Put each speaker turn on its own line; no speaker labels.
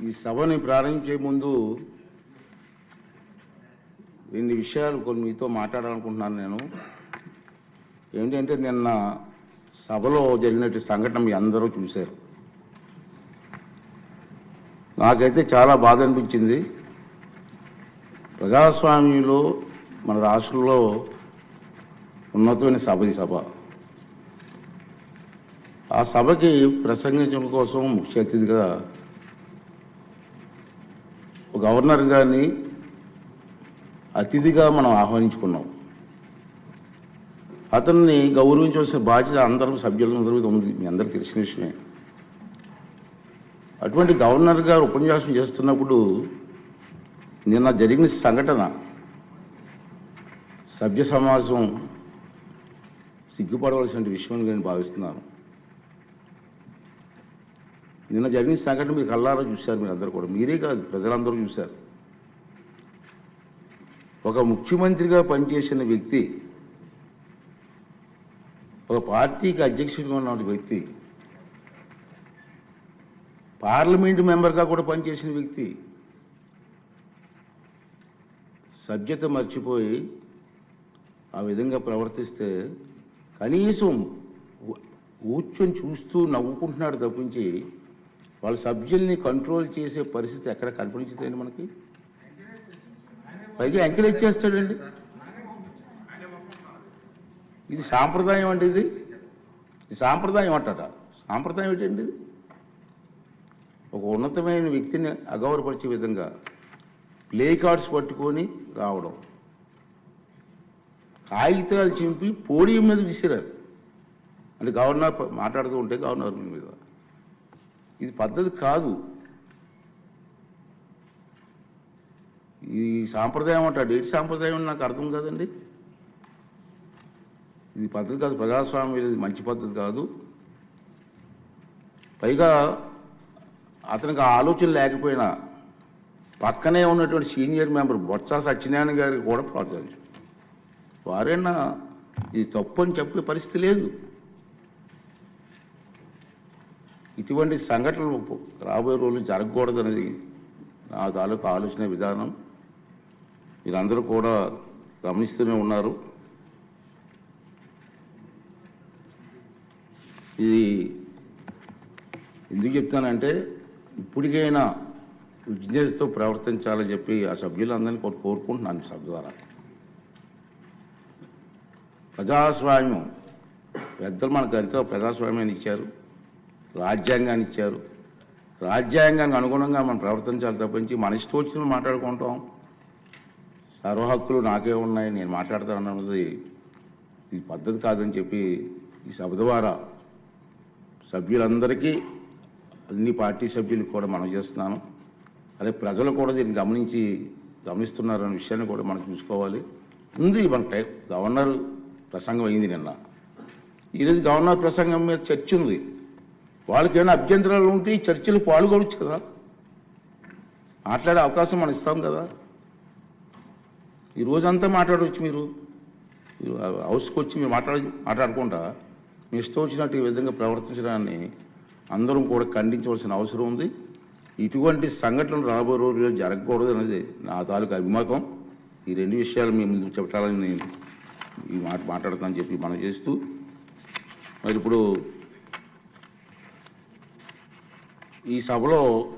ఈ సభని ప్రారంభించే ముందు రెండు విషయాలు కొన్ని మీతో మాట్లాడాలనుకుంటున్నాను. నేను ఏంటంటే నిన్న సభలో జరిగినటువంటి సంఘటన మీ అందరూ చూశారు. నాకైతే చాలా బాధ అనిపించింది. ప్రజాస్వామ్యంలో మన రాష్ట్రంలో ఉన్నతమైన సభ ఈ సభ. ఆ సభకి ప్రసంగించడం కోసం ముఖ్య అతిథిగా గవర్నర్ గారిని అతిథిగా మనం ఆహ్వానించుకున్నాం. అతన్ని గౌరవించవలసిన బాధ్యత అందరూ సభ్యులందరూ ఉంది, మీ అందరికీ తెలిసిన విషయమే. అటువంటి గవర్నర్ గారు ఉపన్యాసం చేస్తున్నప్పుడు నిన్న జరిగిన సంఘటన సభ్య సమాజం సిగ్గుపడవలసిన విషయం నేను భావిస్తున్నాను. నిన్న జరిగిన సంఘటన మీరు కళ్ళారా చూశారు, మీరు అందరూ కూడా, మీరే కాదు ప్రజలందరూ చూశారు. ఒక ముఖ్యమంత్రిగా పనిచేసిన వ్యక్తి, ఒక పార్టీకి అధ్యక్షుడిగా ఉన్న వ్యక్తి, పార్లమెంటు మెంబర్గా కూడా పనిచేసిన వ్యక్తి సభ్యత మర్చిపోయి ఆ విధంగా ప్రవర్తిస్తే కనీసం కూర్చొని చూస్తూ నవ్వుకుంటున్నాడు తప్పించి వాళ్ళ సభ్యుల్ని కంట్రోల్ చేసే పరిస్థితి ఎక్కడ కనిపించదండి మనకి. పైగా ఎంకరేజ్ చేస్తాడండి. ఇది సాంప్రదాయం అండి, ఇది సాంప్రదాయం అంటారా? సాంప్రదాయం ఏంటండి? ఇది ఒక ఉన్నతమైన వ్యక్తిని అగౌరవపరిచే విధంగా ప్లే కార్డ్స్ పట్టుకొని రావడం, కాగితాలు చింపి పోడియం మీద విసిరారు. అంటే గవర్నర్ మాట్లాడుతూ ఉంటే గవర్నర్ మీద, ఇది పద్ధతి కాదు. ఈ సాంప్రదాయం అంటాడు, ఏంటి సాంప్రదాయం నాకు అర్థం కాదండి. ఇది పద్ధతి కాదు, ప్రజాస్వామ్యం ఇది మంచి పద్ధతి కాదు. పైగా అతనికి ఆ ఆలోచన లేకపోయినా పక్కనే ఉన్నటువంటి సీనియర్ మెంబర్ బొత్స సత్యనారాయణ గారికి కూడా ప్రోత్సహించారు. వారైనా ఇది తప్పు అని చెప్పే పరిస్థితి లేదు. ఇటువంటి సంఘటనలు రాబోయే రోజులు జరగకూడదనేది నా తాలూకు ఆలోచన విధానం. మీరందరూ కూడా గమనిస్తూనే ఉన్నారు. ఇది ఎందుకు చెప్తానంటే ఇప్పటికైనా విజ్ఞతతో ప్రవర్తించాలని చెప్పి ఆ సభ్యులందరినీ కోరుకుంటున్నాను. సభ ద్వారా ప్రజాస్వామ్యం పెద్దలు మనకు ఎంతో ప్రజాస్వామ్యాన్ని ఇచ్చారు, రాజ్యాంగాన్ని ఇచ్చారు. రాజ్యాంగానికి అనుగుణంగా మనం ప్రవర్తించాలి తప్పించి మన ఇష్టం వచ్చిన మాట్లాడుకుంటాం. సర్వ హక్కులు నాకే ఉన్నాయి, నేను మాట్లాడతాను అన్నది ఇది పద్ధతి కాదని చెప్పి ఈ సభ ద్వారా సభ్యులందరికీ, అన్ని పార్టీ సభ్యులకు కూడా మనం చేస్తున్నాను. అదే ప్రజలు కూడా దీన్ని గమనిస్తున్నారన్న విషయాన్ని కూడా మనం చూసుకోవాలి. ఉంది మన గవర్నర్ ప్రసంగం అయింది నిన్న. ఈరోజు గవర్నర్ ప్రసంగం మీద చర్చ ఉంది. వాళ్ళకి ఏమైనా అభ్యంతరాలు ఉంటే ఈ చర్చలు పాల్గొనవచ్చు కదా, మాట్లాడే అవకాశం మనం ఇస్తాం కదా. ఈ రోజంతా మాట్లాడవచ్చు. మీరు హౌస్కి వచ్చి మీరు మాట్లాడకుండా మీ ఇష్టం వచ్చినట్టు ఈ విధంగా ప్రవర్తించడాన్ని అందరం కూడా ఖండించవలసిన అవసరం ఉంది. ఇటువంటి సంఘటనలు రాబోయే రోజుల్లో జరగకూడదు అనేది నా తాలూకు అభిమతం. ఈ రెండు విషయాలు మీ ముందు చెప్పాలని నేను ఈ మాట్లాడతానని చెప్పి మనం చేస్తూ, మరి ఇప్పుడు ఈ సభలో